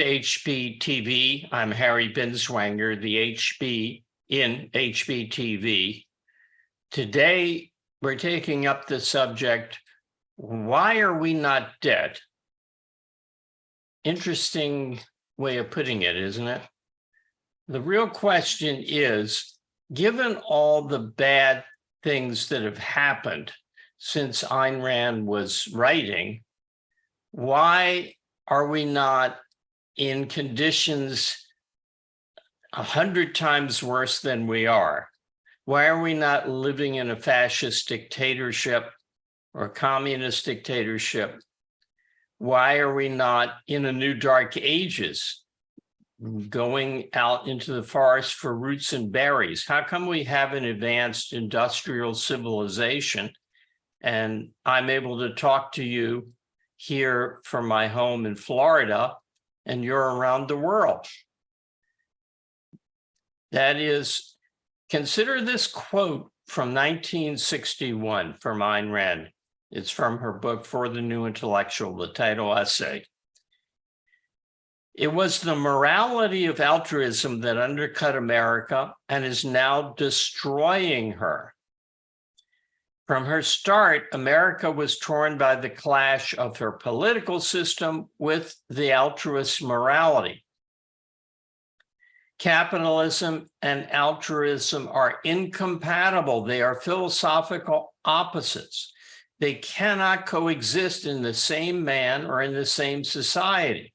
HBTV. I'm Harry Binswanger, the HB in HBTV. Today, we're taking up the subject, why are we not dead? Interesting way of putting it, isn't it? The real question is, given all the bad things that have happened since Ayn Rand was writing, why are we not in conditions 100 times worse than we are? Why are we not living in a fascist dictatorship or communist dictatorship? Why are we not in a new dark ages, going out into the forest for roots and berries? How come we have an advanced industrial civilization and I'm able to talk to you here from my home in Florida and you're around the world? That is, consider this quote from 1961 from Ayn Rand. It's from her book, For the New Intellectual, the title essay. It was the morality of altruism that undercut America and is now destroying her. From her start, America was torn by the clash of her political system with the altruist morality. Capitalism and altruism are incompatible. They are philosophical opposites. They cannot coexist in the same man or in the same society.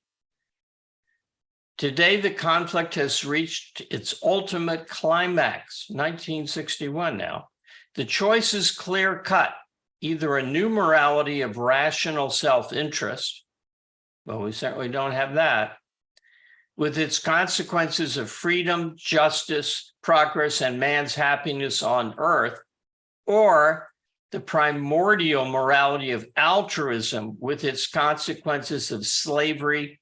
Today, the conflict has reached its ultimate climax, 1961 now. The choice is clear-cut, either a new morality of rational self-interest, well, we certainly don't have that, with its consequences of freedom, justice, progress, and man's happiness on earth, or the primordial morality of altruism with its consequences of slavery,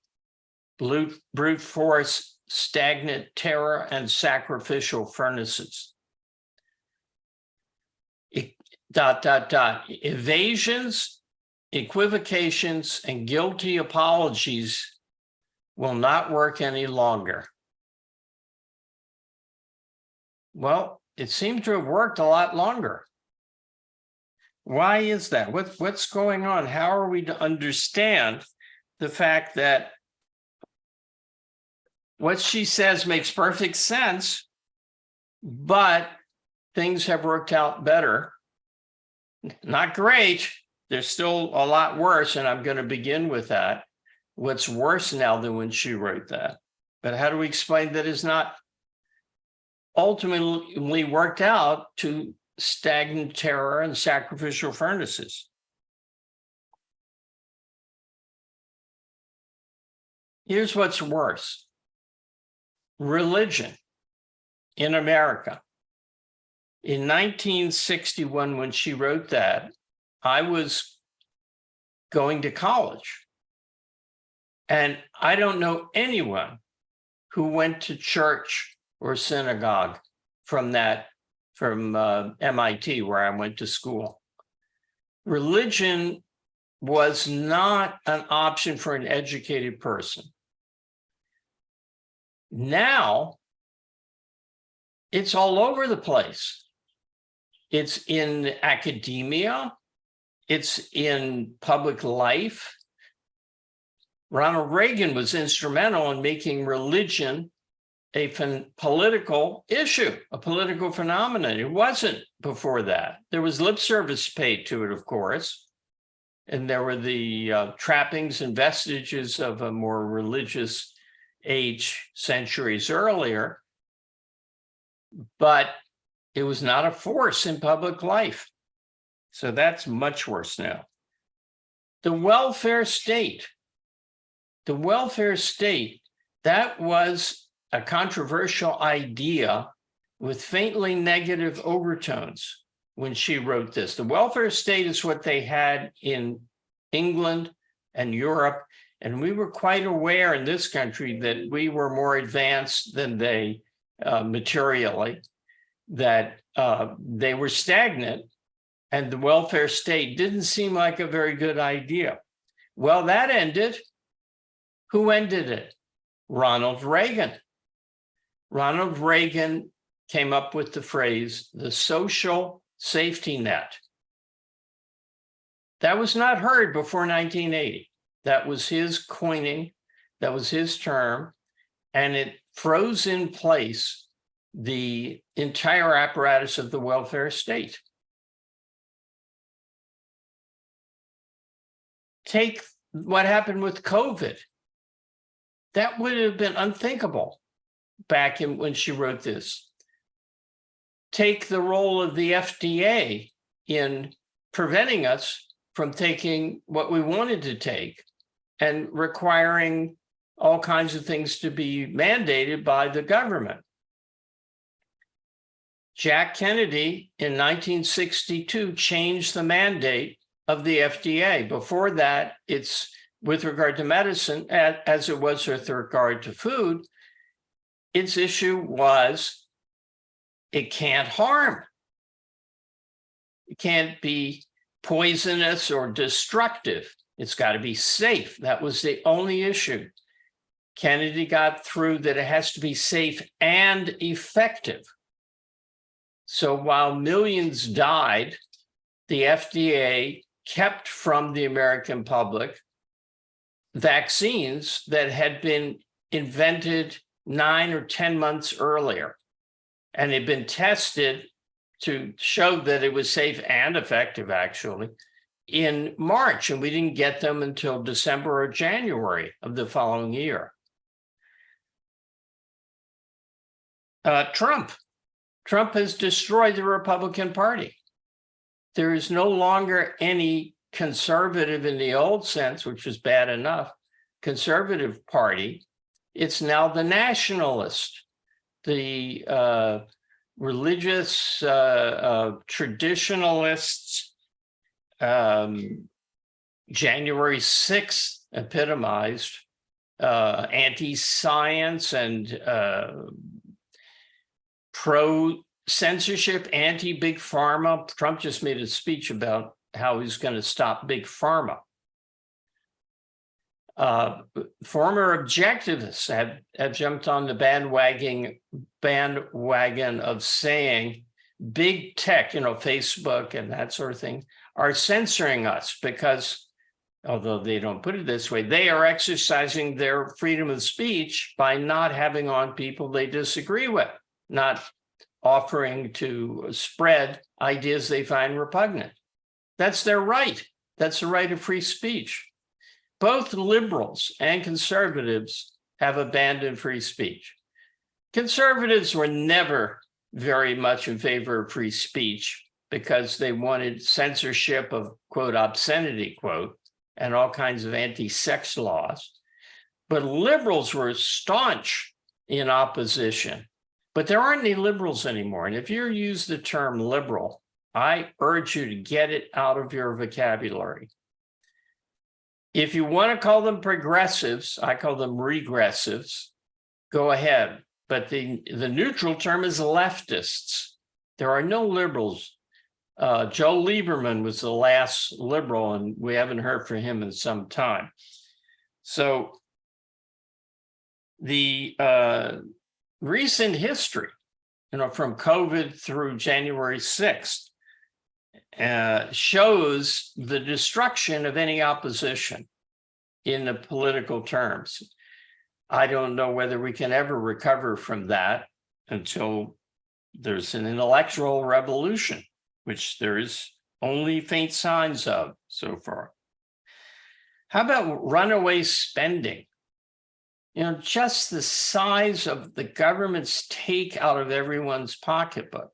brute force, stagnant terror, and sacrificial furnaces. Evasions, equivocations, and guilty apologies will not work any longer. Well, it seemed to have worked a lot longer. Why is that? What's going on? How are we to understand the fact that what she says makes perfect sense, but things have worked out better? Not great. There's still a lot worse, and I'm going to begin with that. What's worse now than when she wrote that? But how do we explain that it's not ultimately worked out to stagnant terror and sacrificial furnaces? Here's what's worse. Religion in America. In 1961, when she wrote that, I was going to college. And I don't know anyone who went to church or synagogue from MIT, where I went to school. Religion was not an option for an educated person. Now, it's all over the place. It's in academia. It's in public life. Ronald Reagan was instrumental in making religion a political issue, a political phenomenon. It wasn't before that. There was lip service paid to it, of course, and there were the trappings and vestiges of a more religious age centuries earlier, but it was not a force in public life. So that's much worse now. The welfare state. The welfare state, that was a controversial idea with faintly negative overtones when she wrote this. The welfare state is what they had in England and Europe, and we were quite aware in this country that we were more advanced than they materially, that they were stagnant, and the welfare state didn't seem like a very good idea. Well, that ended. Who ended it? Ronald Reagan. Ronald Reagan came up with the phrase, the social safety net. That was not heard before 1980. That was his coining. That was his term. And it froze in place the entire apparatus of the welfare state. Take what happened with COVID. That would have been unthinkable back in when she wrote this. Take the role of the FDA in preventing us from taking what we wanted to take and requiring all kinds of things to be mandated by the government. Jack Kennedy in 1962 changed the mandate of the FDA. Before that, it's with regard to medicine, as it was with regard to food, its issue was it can't harm. It can't be poisonous or destructive. It's got to be safe. That was the only issue. Kennedy got through that it has to be safe and effective. So while millions died, the FDA kept from the American public vaccines that had been invented 9 or 10 months earlier, and had been tested to show that it was safe and effective, actually, in March, and we didn't get them until December or January of the following year. Trump has destroyed the Republican Party. There is no longer any conservative in the old sense, which was bad enough, conservative party. It's now the nationalist, the religious traditionalists. January 6th epitomized anti-science and pro-censorship, anti-big pharma. Trump just made a speech about how he's going to stop big pharma. Former objectivists have jumped on the bandwagon of saying big tech, Facebook and that sort of thing, are censoring us because, although they don't put it this way, they are exercising their freedom of speech by not having on people they disagree with, not offering to spread ideas they find repugnant. That's their right. That's the right of free speech. Both liberals and conservatives have abandoned free speech. Conservatives were never very much in favor of free speech because they wanted censorship of, quote, obscenity, quote, and all kinds of anti-sex laws. But liberals were staunch in opposition. But there aren't any liberals anymore. And if you use the term liberal, I urge you to get it out of your vocabulary. If you want to call them progressives, I call them regressives, go ahead. But the neutral term is leftists. There are no liberals. Joe Lieberman was the last liberal, and we haven't heard from him in some time. So the recent history, from COVID through January 6th, shows the destruction of any opposition in the political terms. I don't know whether we can ever recover from that until there's an intellectual revolution, which there is only faint signs of so far. How about runaway spending? Just the size of the government's take out of everyone's pocketbook.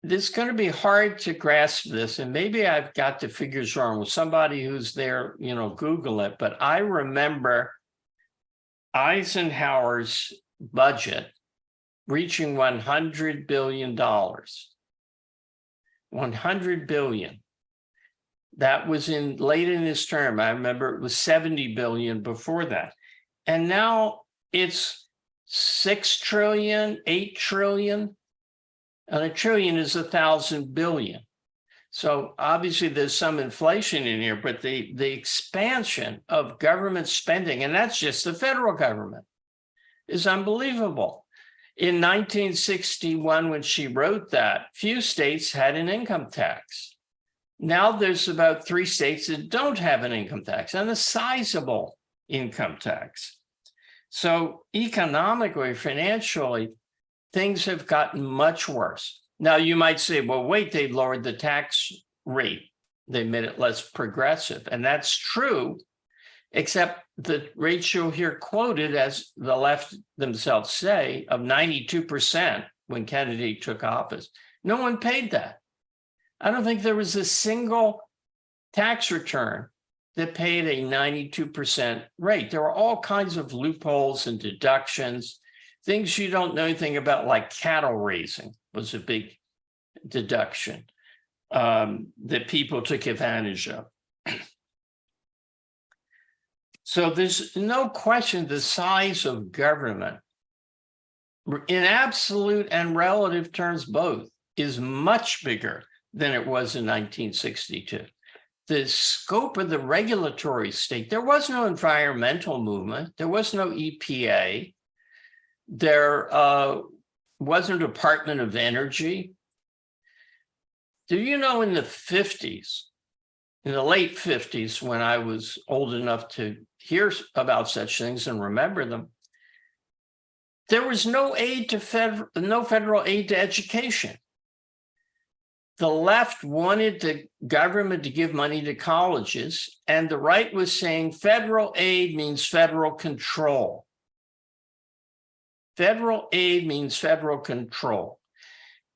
It's going to be hard to grasp this, and maybe I've got the figures wrong. With somebody who's there, Google it. But I remember Eisenhower's budget reaching $100 billion. $100 billion. That was late in his term. I remember it was $70 billion before that. And now it's $6 trillion, $8 trillion. And a trillion is 1,000 billion. So obviously there's some inflation in here, but the expansion of government spending, and that's just the federal government, is unbelievable. In 1961, when she wrote that, few states had an income tax. Now there's about 3 states that don't have an income tax, and a sizable income tax. So economically, financially, things have gotten much worse. Now you might say, well, wait, they lowered the tax rate. They made it less progressive. And that's true, except the ratio here quoted, as the left themselves say, of 92% when Kennedy took office. No one paid that. I don't think there was a single tax return that paid a 92% rate. There were all kinds of loopholes and deductions, things you don't know anything about, like cattle raising was a big deduction that people took advantage of. So there's no question the size of government, in absolute and relative terms both, is much bigger than it was in 1962. The scope of the regulatory state, there was no environmental movement, there was no EPA, there wasn't a Department of Energy. Do you know in the 50s, in the late 50s, when I was old enough to hear about such things and remember them, there was no federal aid to education. The left wanted the government to give money to colleges, and the right was saying federal aid means federal control. Federal aid means federal control.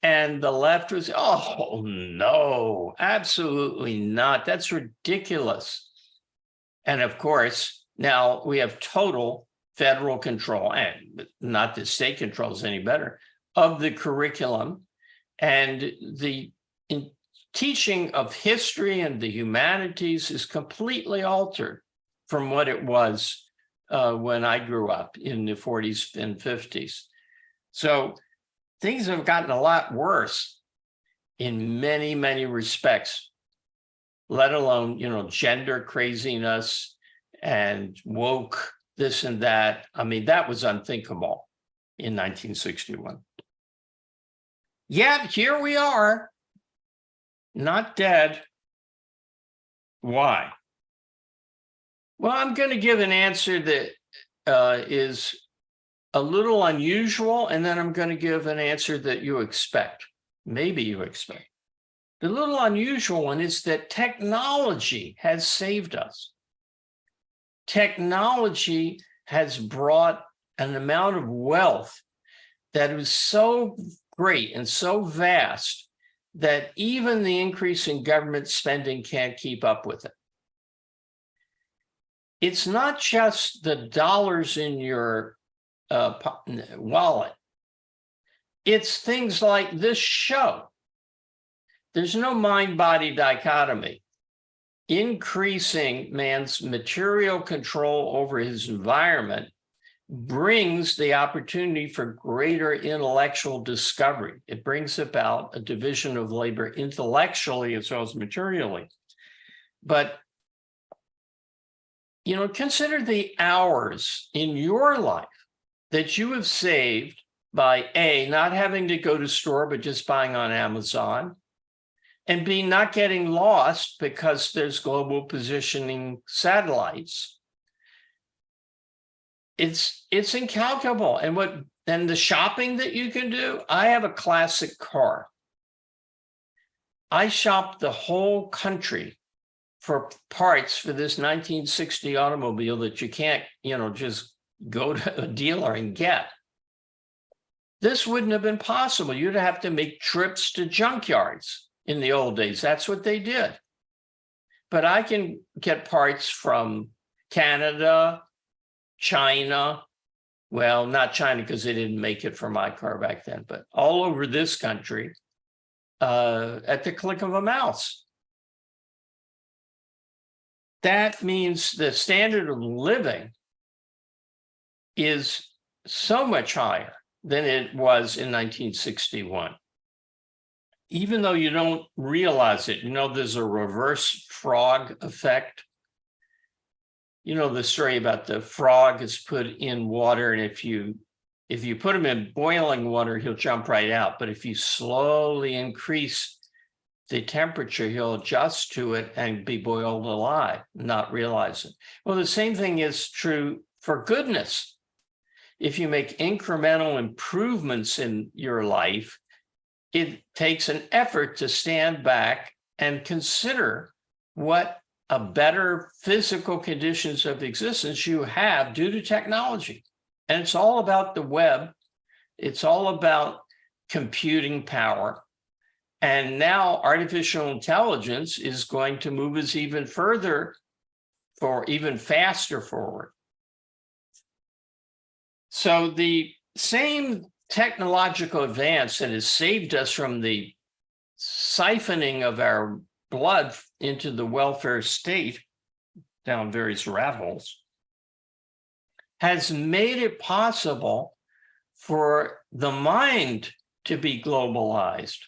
And the left was, oh, no, absolutely not. That's ridiculous. And of course, now we have total federal control, and not that state control is any better, of the curriculum. And the teaching of history and the humanities is completely altered from what it was when I grew up in the 40s and 50s. So things have gotten a lot worse in many, many respects, let alone, gender craziness and woke this and that. I mean, that was unthinkable in 1961. Yet here we are, not dead. Why? Well, I'm going to give an answer that is a little unusual, and then I'm going to give an answer that you expect. Maybe you expect. The little unusual one is that technology has saved us. Technology has brought an amount of wealth that is so great and so vast that even the increase in government spending can't keep up with it. It's not just the dollars in your wallet. It's things like this show. There's no mind-body dichotomy. Increasing man's material control over his environment brings the opportunity for greater intellectual discovery. It brings about a division of labor intellectually as well as materially. But, consider the hours in your life that you have saved by A, not having to go to store, but just buying on Amazon, and B, not getting lost because there's global positioning satellites. It's incalculable. And the shopping that you can do, I have a classic car. I shopped the whole country for parts for this 1960 automobile that you can't, just go to a dealer and get. This wouldn't have been possible. You'd have to make trips to junkyards in the old days. That's what they did. But I can get parts from Canada, China, well, not China because they didn't make it for my car back then, but all over this country at the click of a mouse. That means the standard of living is so much higher than it was in 1961. even though you don't realize it, there's a reverse frog effect. You know the story about the frog is put in water, and if you put him in boiling water, he'll jump right out. But if you slowly increase the temperature, he'll adjust to it and be boiled alive, not realize it. Well, the same thing is true for goodness. If you make incremental improvements in your life, it takes an effort to stand back and consider what a better physical conditions of existence you have due to technology. And it's all about the web. It's all about computing power. And now artificial intelligence is going to move us even further, even faster forward. So the same technological advance that has saved us from the siphoning of our blood into the welfare state down various rat holes has made it possible for the mind to be globalized.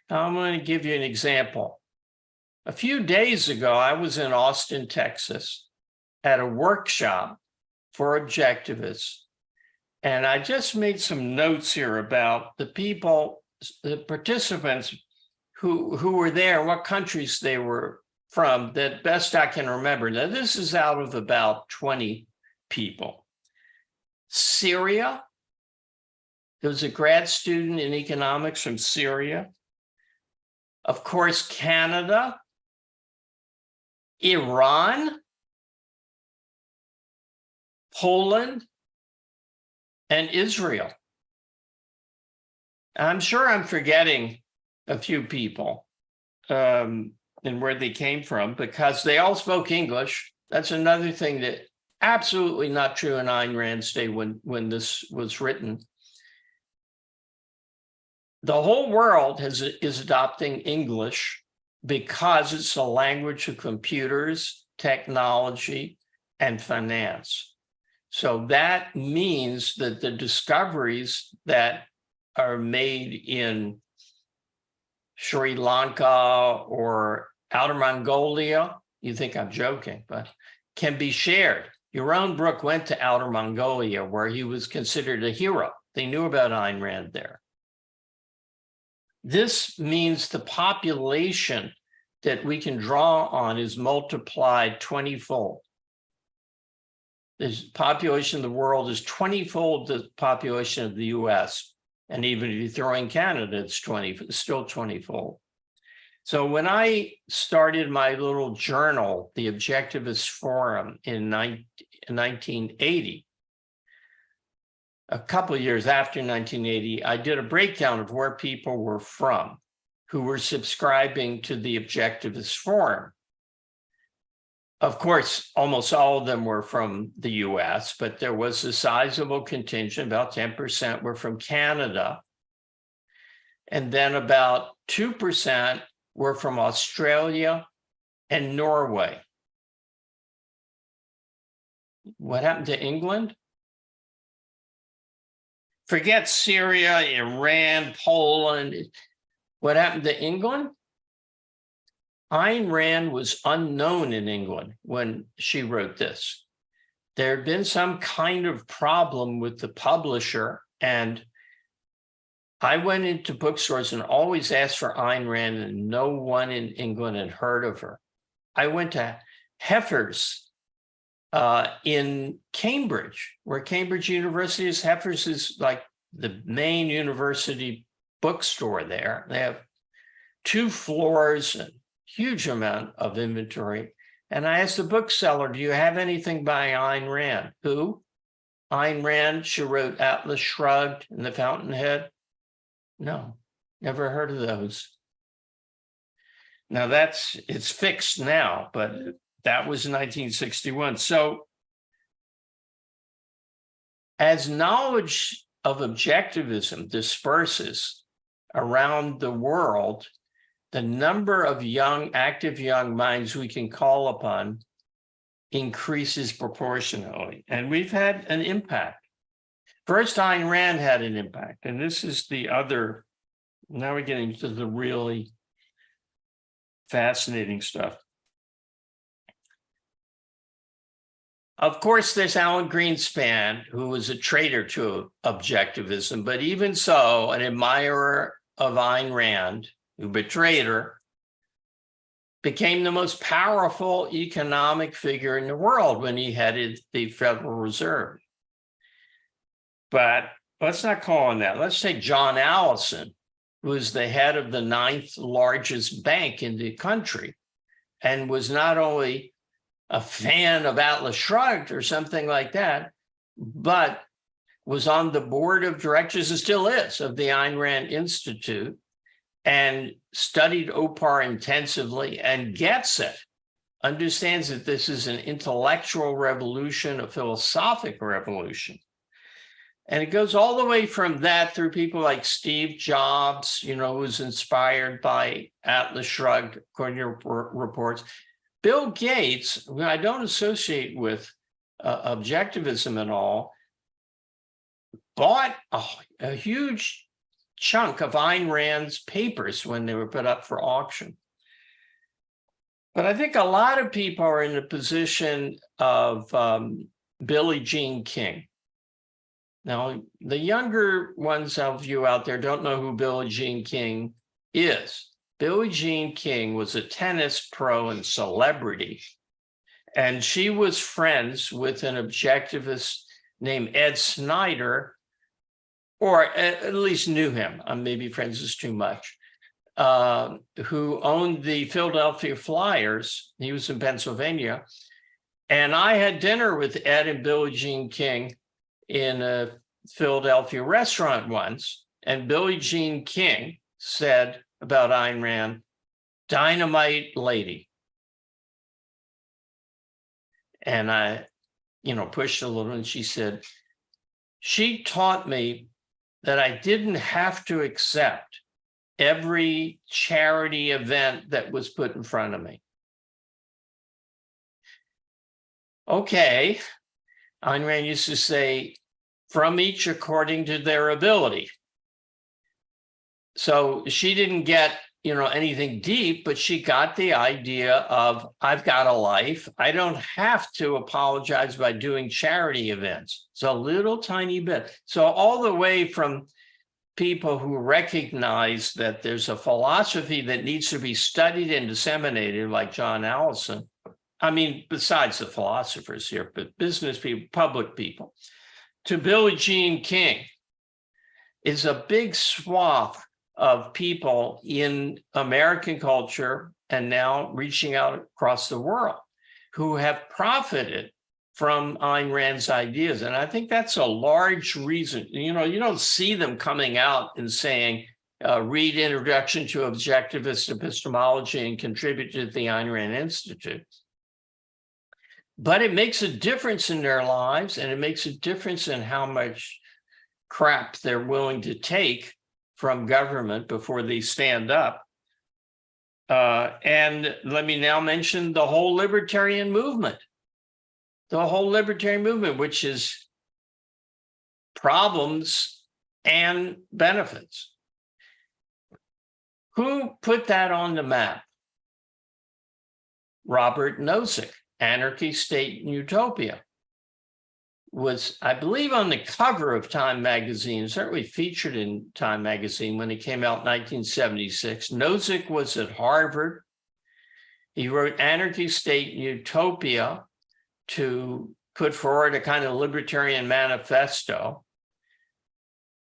Now, I'm going to give you an example. A few days ago, I was in Austin, Texas, at a workshop for objectivists. And I just made some notes here about the people, the participants who were there, what countries they were from, that best I can remember. Now, this is out of about 20 people. Syria, there was a grad student in economics from Syria. Of course, Canada, Iran, Poland, and Israel. I'm sure I'm forgetting a few people and where they came from, because they all spoke English. That's another thing that absolutely not true in Ayn Rand's day when this was written. The whole world is adopting English because it's a language of computers, technology, and finance. So that means that the discoveries that are made in Sri Lanka or Outer Mongolia, you think I'm joking, but can be shared. Yaron Brook went to Outer Mongolia, where he was considered a hero. They knew about Ayn Rand there. This means the population that we can draw on is multiplied 20-fold. The population of the world is 20-fold the population of the US. And even if you throw in Canada, it's still 20-fold. So when I started my little journal, the Objectivist Forum, in 1980, a couple of years after 1980, I did a breakdown of where people were from who were subscribing to the Objectivist Forum. Of course, almost all of them were from the US, but there was a sizable contingent, about 10% were from Canada. And then about 2% were from Australia and Norway. What happened to England? Forget Syria, Iran, Poland. What happened to England? Ayn Rand was unknown in England when she wrote this. There had been some kind of problem with the publisher, and I went into bookstores and always asked for Ayn Rand, and no one in England had heard of her. I went to Heffer's in Cambridge, where Cambridge University is. Heffer's is like the main university bookstore there. They have 2 floors and huge amount of inventory. And I asked the bookseller, do you have anything by Ayn Rand? Who? Ayn Rand, she wrote Atlas Shrugged and The Fountainhead. No, never heard of those. Now it's fixed now, but that was 1961. So as knowledge of objectivism disperses around the world, the number of active young minds we can call upon increases proportionally. And we've had an impact. First, Ayn Rand had an impact. And this is the other Now we're getting to the really fascinating stuff. Of course, there's Alan Greenspan, who was a traitor to objectivism, but even so, an admirer of Ayn Rand, who betrayed her, became the most powerful economic figure in the world when he headed the Federal Reserve. But let's not call on that. Let's take John Allison, who was the head of the 9th largest bank in the country and was not only a fan of Atlas Shrugged or something like that, but was on the board of directors, and still is, of the Ayn Rand Institute, and studied OPAR intensively and gets it, understands that this is an intellectual revolution, a philosophic revolution. And it goes all the way from that through people like Steve Jobs, who was inspired by Atlas Shrugged, according to reports. Bill Gates, who I don't associate with objectivism at all, bought a huge chunk of Ayn Rand's papers when they were put up for auction. But I think a lot of people are in the position of Billie Jean King. Now, the younger ones of you out there don't know who Billie Jean King is. Billie Jean King was a tennis pro and celebrity, and she was friends with an objectivist named Ed Snyder, or at least knew him. Maybe friends is too much, who owned the Philadelphia Flyers. He was in Pennsylvania. And I had dinner with Ed and Billie Jean King in a Philadelphia restaurant once, and Billie Jean King said about Ayn Rand, dynamite lady. And I, pushed a little, and she said, she taught me that I didn't have to accept every charity event that was put in front of me. Okay, Ayn Rand used to say, from each according to their ability. So she didn't get, anything deep, but she got the idea of, I've got a life. I don't have to apologize by doing charity events. It's a little tiny bit. So all the way from people who recognize that there's a philosophy that needs to be studied and disseminated, like John Allison. Besides the philosophers here, but business people, public people, to Billie Jean King, is a big swath of people in American culture and now reaching out across the world who have profited from Ayn Rand's ideas. And I think that's a large reason. You don't see them coming out and saying, read Introduction to Objectivist Epistemology and contribute to the Ayn Rand Institute. But it makes a difference in their lives, and it makes a difference in how much crap they're willing to take from government before they stand up. And let me now mention the whole libertarian movement. The whole libertarian movement, which is problems and benefits. Who put that on the map? Robert Nozick, Anarchy, State, and Utopia, was, I believe, on the cover of Time magazine, certainly featured in Time magazine when it came out in 1976. Nozick was at Harvard. He wrote Anarchy, State, and Utopia to put forward a kind of libertarian manifesto.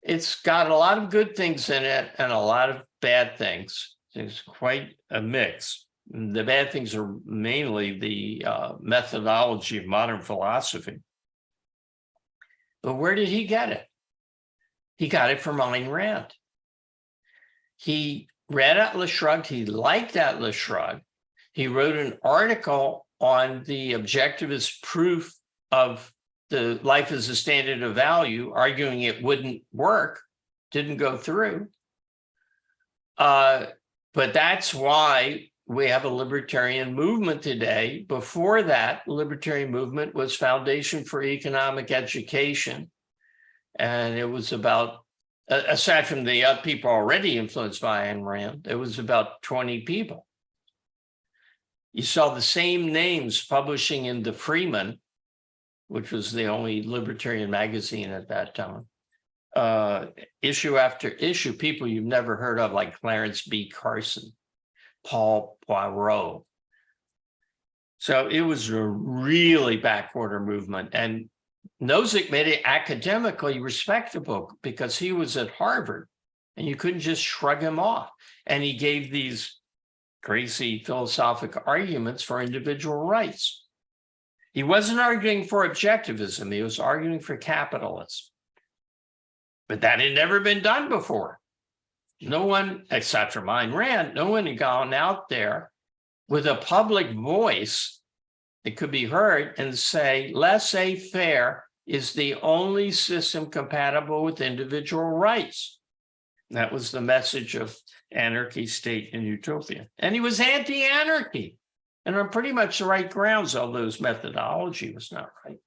It's got a lot of good things in it and a lot of bad things. It's quite a mix. The bad things are mainly the methodology of modern philosophy. But where did he get it? He got it from Ayn Rand. He read Atlas Shrugged. He liked Atlas Shrugged. He wrote an article on the objectivist proof of the life as a standard of value, arguing it wouldn't work, didn't go through. But that's why we have a libertarian movement today. Before that, the libertarian movement was Foundation for Economic Education. And it was about aside from the people already influenced by Ayn Rand, there was about 20 people. You saw the same names publishing in the Freeman, which was the only libertarian magazine at that time. Issue after issue, people you've never heard of, like Clarence B. Carson, Paul Poirot. So it was a really backwater movement. And Nozick made it academically respectable because he was at Harvard and you couldn't just shrug him off. And he gave these crazy philosophical arguments for individual rights. He wasn't arguing for objectivism, he was arguing for capitalism. But that had never been done before. No one, except for Ayn Rand, no one had gone out there with a public voice that could be heard and say, laissez-faire is the only system compatible with individual rights. That was the message of anarchy, state, and utopia. And he was anti-anarchy, and on pretty much the right grounds, although his methodology was not right.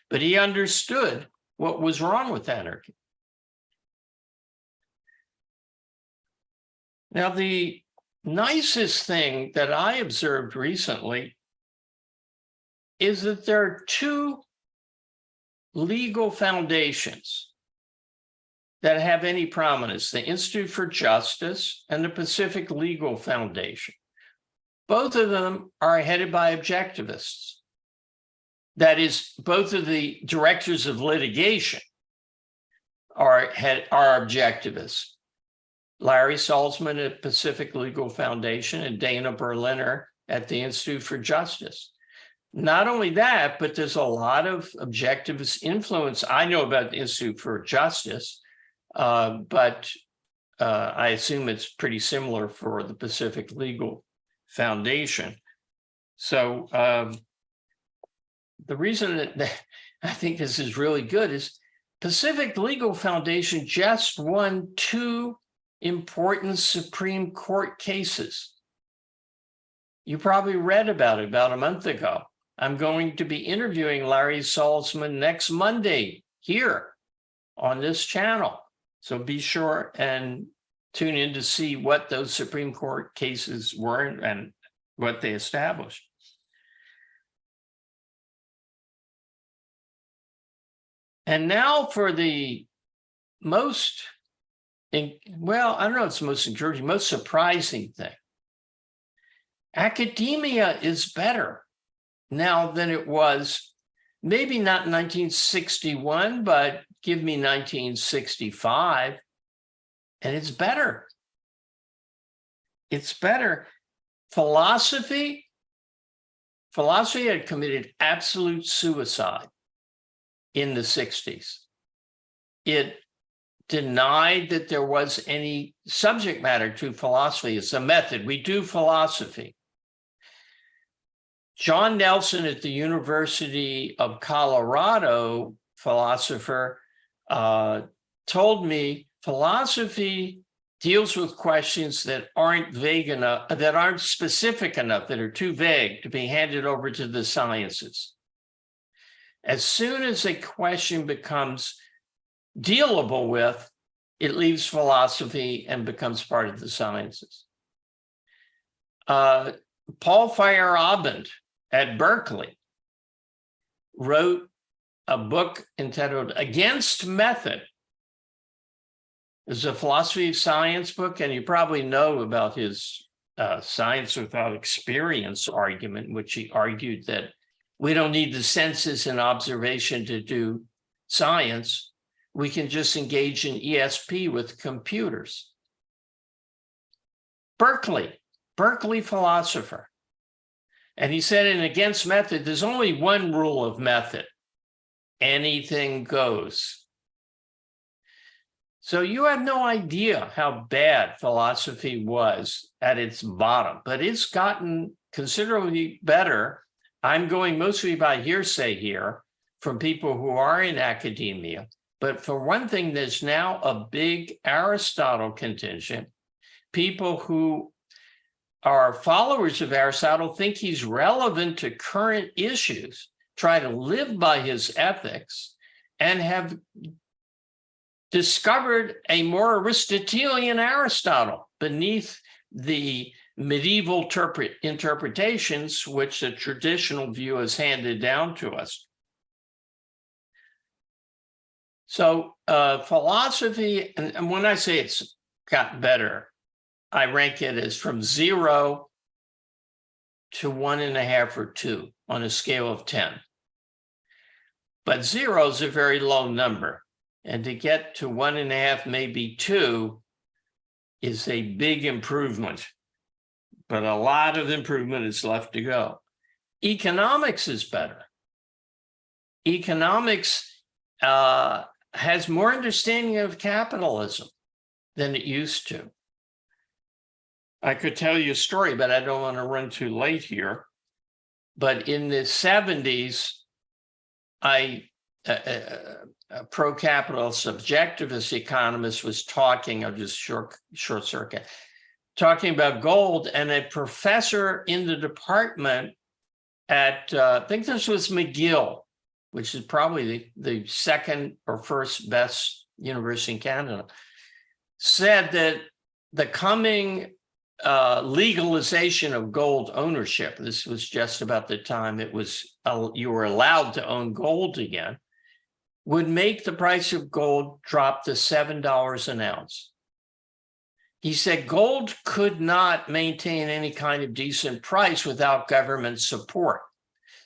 But he understood what was wrong with anarchy. Now, the nicest thing that I observed recently is that there are two legal foundations that have any prominence, the Institute for Justice and the Pacific Legal Foundation. Both of them are headed by objectivists. That is, both of the directors of litigation are objectivists. Larry Salzman at Pacific Legal Foundation and Dana Berliner at the Institute for Justice. Not only that, but there's a lot of objectivist influence. I know about the Institute for Justice, but I assume it's pretty similar for the Pacific Legal Foundation. So the reason that I think this is really good is Pacific Legal Foundation just won 2 important Supreme Court cases. You probably read about it about a month ago. I'm going to be interviewing Larry Salzman next Monday here on this channel. So be sure and tune in to see what those Supreme Court cases were and what they established. And now for the most, well, I don't know if it's the most encouraging, most surprising thing. Academia is better now than it was, maybe not in 1961, but give me 1965, and it's better. It's better. Philosophy had committed absolute suicide in the 60s. It denied that there was any subject matter to philosophy. It's a method. We do philosophy. John Nelson at the University of Colorado, philosopher, told me philosophy deals with questions that aren't vague enough, that aren't specific enough, that are too vague to be handed over to the sciences. As soon as a question becomes dealable with, it leaves philosophy and becomes part of the sciences. Paul Feyerabend at Berkeley wrote a book entitled Against Method. It's a philosophy of science book, and you probably know about his science without experience argument, in which he argued that we don't need the senses and observation to do science. We can just engage in ESP with computers. Berkeley philosopher. And he said in Against Method, there's only one rule of method: anything goes. So you have no idea how bad philosophy was at its bottom, but it's gotten considerably better. I'm going mostly by hearsay here from people who are in academia. But for one thing, there's now a big Aristotle contingent. People who are followers of Aristotle think he's relevant to current issues, try to live by his ethics, and have discovered a more Aristotelian Aristotle beneath the medieval interpretations which the traditional view has handed down to us. So philosophy, and when I say it's got better, I rank it as from 0 to 1.5 or 2 on a scale of 10. But 0 is a very low number. And to get to 1.5, maybe 2, is a big improvement. But a lot of improvement is left to go. Economics is better. Economics has more understanding of capitalism than it used to. I could tell you a story, but I don't want to run too late here. But in the 70s, a pro-capital subjectivist economist was talking, I'll just short circuit, talking about gold, and a professor in the department at, I think this was McGill, which is probably the second or first best university in Canada, said that the coming legalization of gold ownership, this was just about the time it was you were allowed to own gold again, would make the price of gold drop to $7 an ounce. He said gold could not maintain any kind of decent price without government support.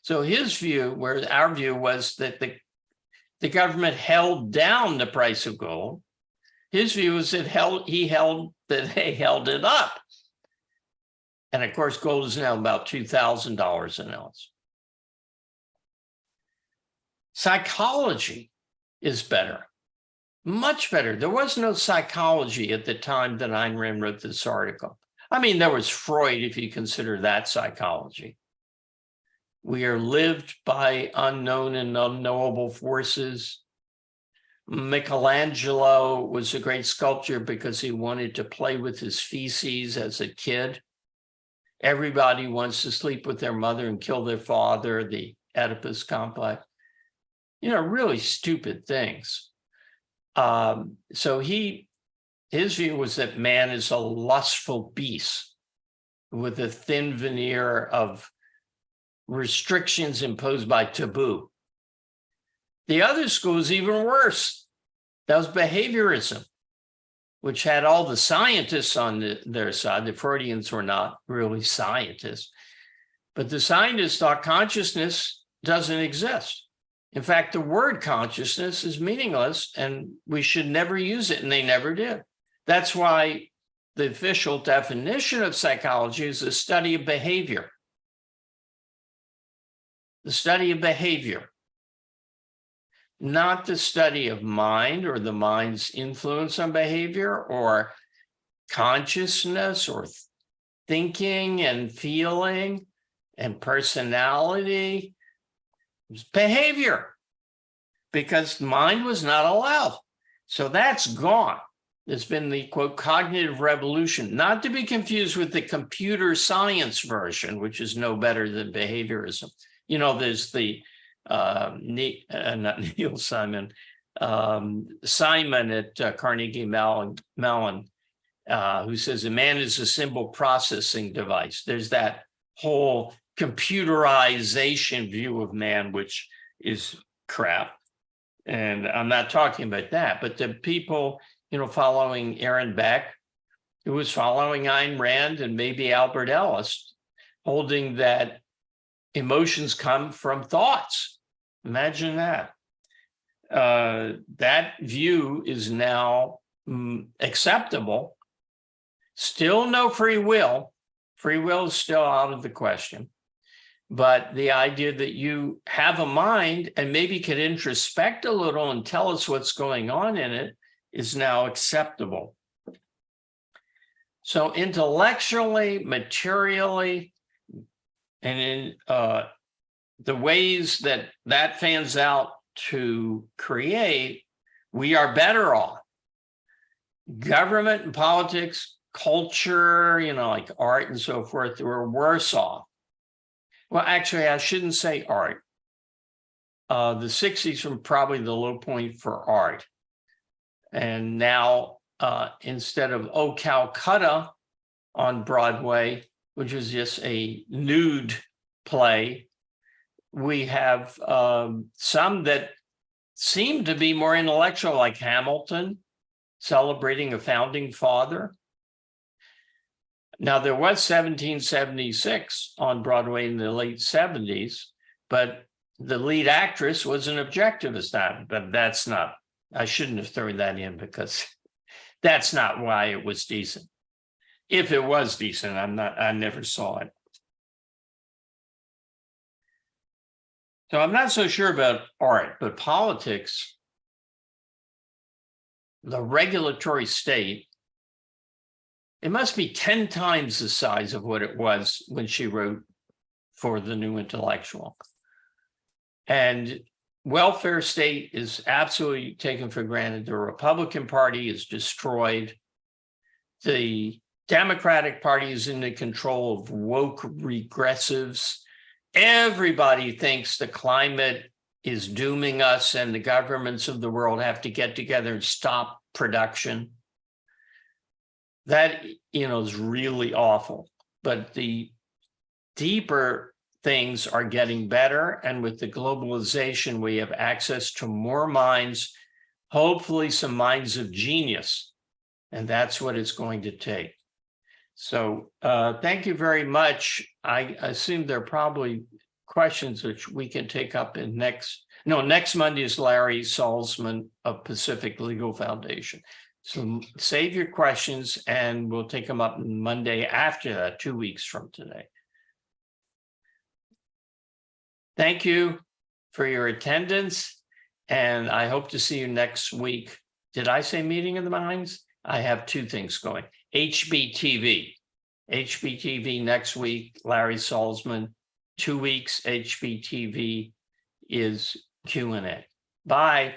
So his view, where our view was that the government held down the price of gold. His view was that they held it up. And of course, gold is now about $2,000 an ounce. Psychology is better, much better. There was no psychology at the time that Ayn Rand wrote this article. I mean, there was Freud, if you consider that psychology. We are lived by unknown and unknowable forces. Michelangelo was a great sculptor because he wanted to play with his feces as a kid. Everybody wants to sleep with their mother and kill their father, the Oedipus complex. You know, really stupid things. So his view was that man is a lustful beast with a thin veneer of restrictions imposed by taboo. The other school is even worse. That was behaviorism, which had all the scientists on their side. The Freudians were not really scientists, but the scientists thought consciousness doesn't exist. In fact, the word consciousness is meaningless and we should never use it, and they never did. That's why the official definition of psychology is the study of behavior. The study of behavior, not the study of mind or the mind's influence on behavior or consciousness or thinking and feeling and personality. It's behavior, because mind was not allowed. So that's gone. There's been the, quote, cognitive revolution, not to be confused with the computer science version, which is no better than behaviorism. You know, there's the not Neil Simon, Simon at Carnegie Mellon, who says a man is a symbol processing device. There's that whole computerization view of man, which is crap. And I'm not talking about that, but the people, you know, following Aaron Beck, who was following Ayn Rand and maybe Albert Ellis, holding that emotions come from thoughts. Imagine that. That view is now acceptable. Still no free will. Free will is still out of the question. But the idea that you have a mind and maybe can introspect a little and tell us what's going on in it is now acceptable. So intellectually, materially, and in the ways that that fans out to create, we are better off. Government and politics, culture, you know, like art and so forth, we're worse off. Well, actually, I shouldn't say art. The 60s were probably the low point for art. And now instead of Oh Calcutta on Broadway, which is just a nude play, we have some that seem to be more intellectual, like Hamilton, celebrating a founding father. Now, there was 1776 on Broadway in the late 70s, but the lead actress was an objectivist. But that's not, I shouldn't have thrown that in because that's not why it was decent. If it was decent, I never saw it. So I'm not so sure about art, but politics, the regulatory state, it must be 10 times the size of what it was when she wrote for The New Intellectual. And welfare state is absolutely taken for granted. The Republican Party is destroyed. The Democratic Party is in the control of woke regressives. Everybody thinks the climate is dooming us and the governments of the world have to get together and stop production. That, is really awful. But the deeper things are getting better. And with the globalization, we have access to more minds, hopefully some minds of genius. And that's what it's going to take. So thank you very much. I assume there are probably questions which we can take up in next Monday is Larry Salzman of Pacific Legal Foundation. So save your questions and we'll take them up Monday after that, 2 weeks from today. Thank you for your attendance, and I hope to see you next week. Did I say Meeting of the Minds? I have two things going. HBTV next week, Larry Salzman. 2 weeks, HBTV is Q&A. Bye.